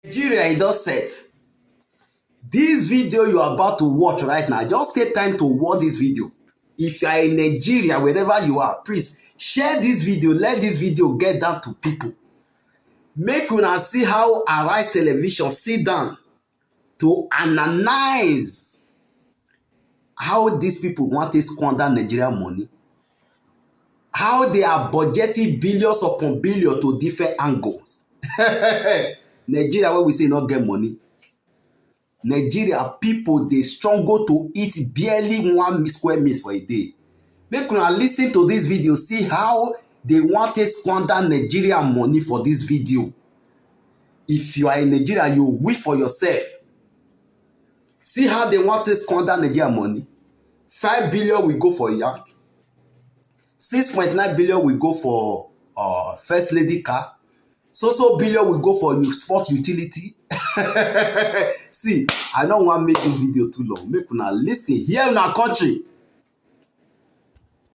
Nigeria is not set. This video you are about to watch right now, just take time to watch this video. If you are in Nigeria, wherever you are, please share this video. Let this video get down to people. Make una see how Arise Television sit down to analyze how these people want to squander Nigerian money. How they are budgeting billions upon billions to different angles. Nigeria, where we say not get money. Nigeria people, they struggle to eat barely 1 square meal for a day. Make una listen to this video, see how they want to squander Nigerian money for this video. If you are in Nigeria, you weep for yourself. See how they want to squander Nigerian money. 5 billion will go for yam. 6.9 billion will go for first lady car. So billion will go for sport utility. See, I don't want to make this video too long. Make una listen here in our country.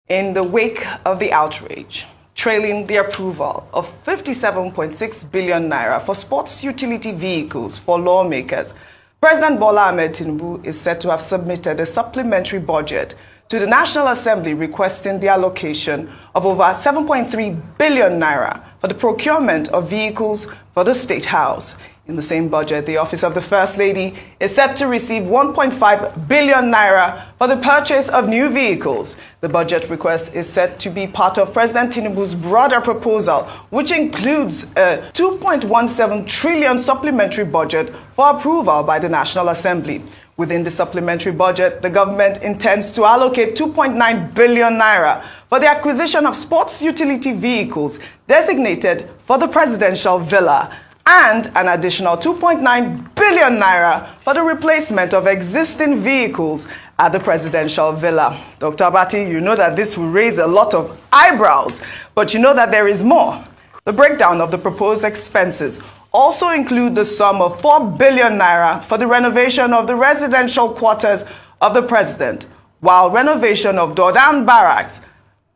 In the wake of the outrage, trailing the approval of 57.6 billion naira for sports utility vehicles for lawmakers, President Bola Ahmed Tinubu is said to have submitted a supplementary budget to the National Assembly requesting the allocation of over 7.3 billion naira for the procurement of vehicles for the State House. In the same budget, the Office of the First Lady is set to receive 1.5 billion naira for the purchase of new vehicles. The budget request is set to be part of President Tinubu's broader proposal, which includes a 2.17 trillion supplementary budget for approval by the National Assembly. Within the supplementary budget, the government intends to allocate 2.9 billion naira for the acquisition of sports utility vehicles designated for the presidential villa, and an additional 2.9 billion naira for the replacement of existing vehicles at the presidential villa. Dr. Abati, you know that this will raise a lot of eyebrows, but you know that there is more. The breakdown of the proposed expenses also include the sum of 4 billion naira for the renovation of the residential quarters of the president, while renovation of Dodan Barracks,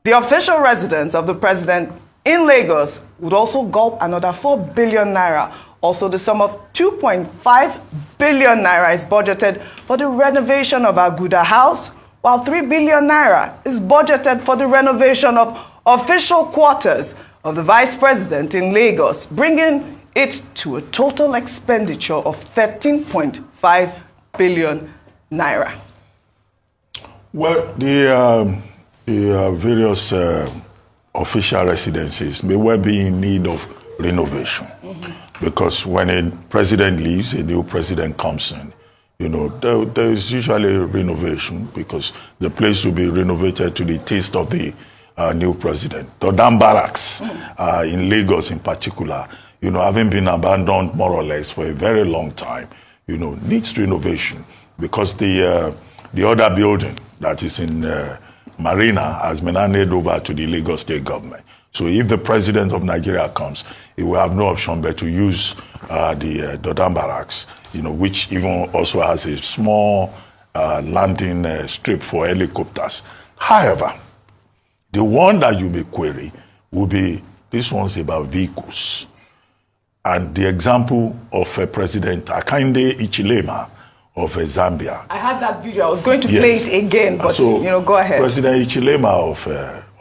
the official residence of the president in Lagos, would also gulp another 4 billion naira. Also, the sum of 2.5 billion naira is budgeted for the renovation of Aguda House, while 3 billion naira is budgeted for the renovation of official quarters of the vice president in Lagos, bringing it to a total expenditure of 13.5 billion naira. Well, the various official residences may well be in need of renovation, because when a president leaves, a new president comes in. You know, there is usually a renovation because the place will be renovated to the taste of the new president. Dodan Barracks in Lagos in particular, you know, having been abandoned more or less for a very long time, you know, needs renovation because the other building that is in Marina has been handed over to the Lagos state government. So if the president of Nigeria comes, he will have no option but to use the Dodan Barracks, you know, which even also has a small landing strip for helicopters. However, the one that you may query will be, this one's about vehicles. And the example of President Hakainde Hichilema of Zambia. I had that video. I was going to play it again, but so, you know, go ahead. President Hichilema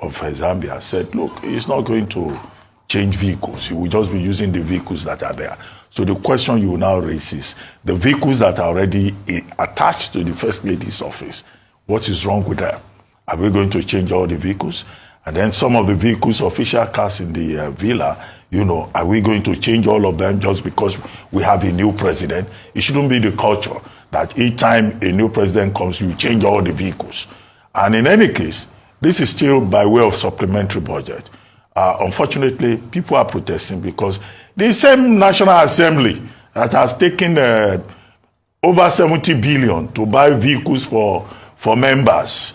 of Zambia said, look, he's not going to change vehicles. He will just be using the vehicles that are there. So the question you now raise is, the vehicles that are already attached to the First Lady's office, what is wrong with them? Are we going to change all the vehicles? And then some of the vehicles, official cars in the villa, you know, are we going to change all of them just because we have a new president? It shouldn't be the culture that each time a new president comes, you change all the vehicles. And in any case, this is still by way of supplementary budget. Unfortunately, people are protesting because the same National Assembly that has taken over 70 billion to buy vehicles for members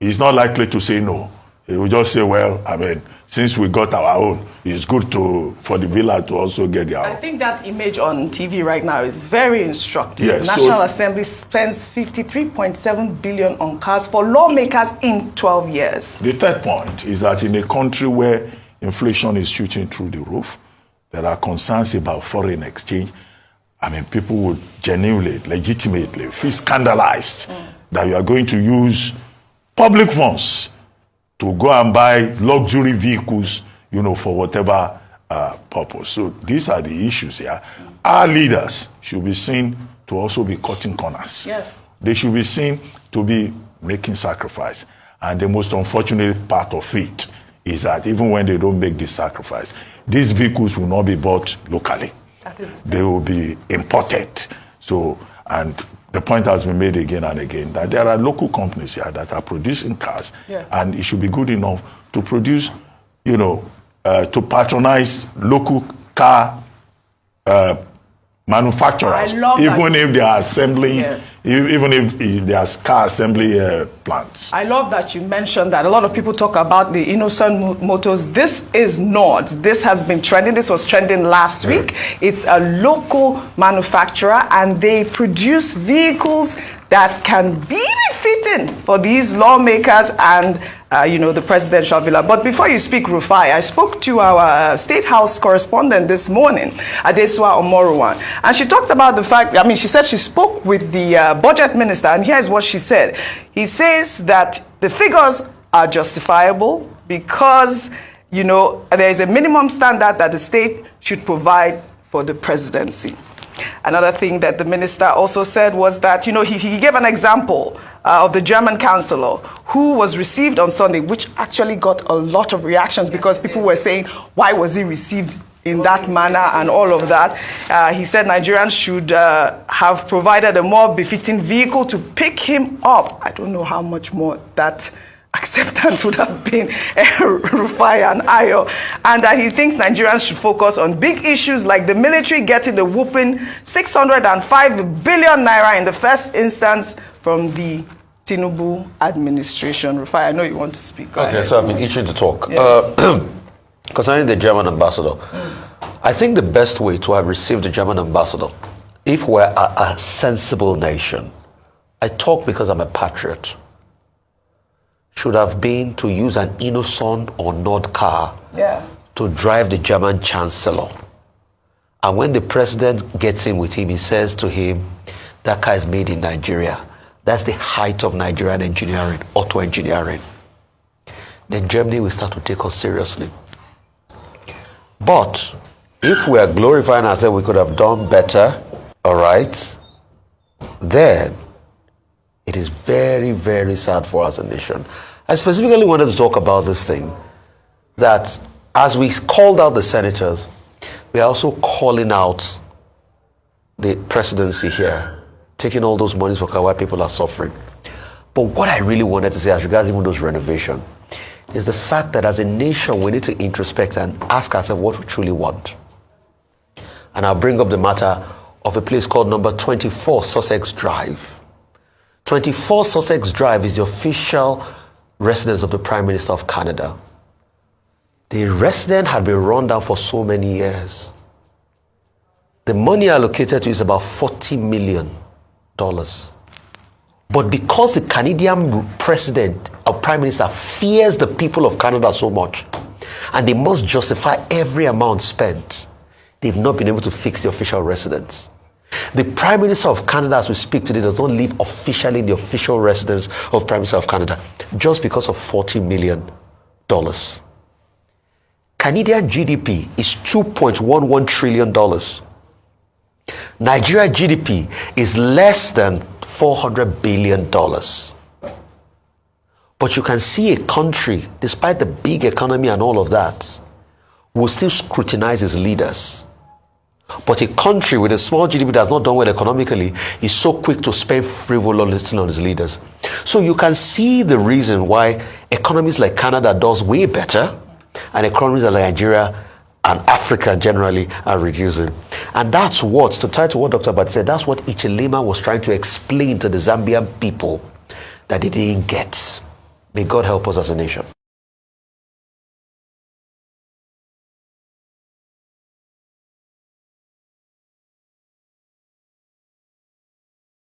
is not likely to say no. He will just say, well, I mean, since we got our own, it's good for the villa to also get their own. I think that image on TV right now is very instructive. Yes, the National Assembly spends 53.7 billion on cars for lawmakers in 12 years. The third point is that in a country where inflation is shooting through the roof, there are concerns about foreign exchange, I mean, people would genuinely, legitimately feel scandalized that you are going to use public funds to go and buy luxury vehicles, for whatever purpose. So these are the issues here. Our leaders should be seen to also be cutting corners. Yes. They should be seen to be making sacrifice. And the most unfortunate part of it is that even when they don't make this sacrifice, these vehicles will not be bought locally. They will be imported. So, and the point has been made again and again that there are local companies here that are producing cars, and it should be good enough to produce, to patronize local car manufacturers, even if they are assembling, even if they are car assembly plants. I love that you mentioned that. A lot of people talk about the Innocent Motors. This is not. This has been trending. This was trending last week. It's a local manufacturer, and they produce vehicles that can be befitting for these lawmakers and the presidential villa. But before you speak, Rufai, I spoke to our State House correspondent this morning, Adesua Omoruwan, and she talked about the fact, she said she spoke with the budget minister, and here's what she said. He says that the figures are justifiable because, there is a minimum standard that the state should provide for the presidency. Another thing that the minister also said was that, he gave an example of the German councillor who was received on Sunday, which actually got a lot of reactions because people were saying, why was he received in that manner and all of that. He said Nigerians should have provided a more befitting vehicle to pick him up. I don't know how much more that acceptance would have been, Rufai and Ayo, and that he thinks Nigerians should focus on big issues like the military getting the whooping 605 billion naira in the first instance from the Tinubu administration. Rufai, I know you want to speak. Okay, so I've been itching to talk. Yes. Concerning the German ambassador, I think the best way to have received the German ambassador, if we're a sensible nation, I talk because I'm a patriot, should have been to use an Innocent or Nord car to drive the German chancellor. And when the president gets in with him, he says to him, that car is made in Nigeria. That's the height of Nigerian engineering, auto engineering. Then Germany will start to take us seriously. But if we are glorifying ourselves, we could have done better, all right, then it is very, very sad for us as a nation. I specifically wanted to talk about this thing, that as we called out the senators, we are also calling out the presidency here, taking all those monies for why people are suffering. But what I really wanted to say as regards even those renovations is the fact that as a nation, we need to introspect and ask ourselves what we truly want. And I'll bring up the matter of a place called number 24 Sussex Drive. 24 Sussex Drive is the official residence of the Prime Minister of Canada. The residence had been run down for so many years. The money allocated to it is about $40 million. But because the Canadian president or prime minister fears the people of Canada so much, and they must justify every amount spent, they've not been able to fix the official residence. The Prime Minister of Canada, as we speak today, does not live officially in the official residence of Prime Minister of Canada just because of $40 million. Canadian GDP is $2.11 trillion. Nigeria GDP is less than $400 billion. But you can see a country, despite the big economy and all of that, will still scrutinize its leaders. But a country with a small GDP that has not done well economically is so quick to spend frivolously on its leaders. So you can see the reason why economies like Canada does way better, and economies like Nigeria and Africa generally are reducing. And that's what, to tie to what Dr. Abad said, that's what Ichilema was trying to explain to the Zambian people that they didn't get. May God help us as a nation.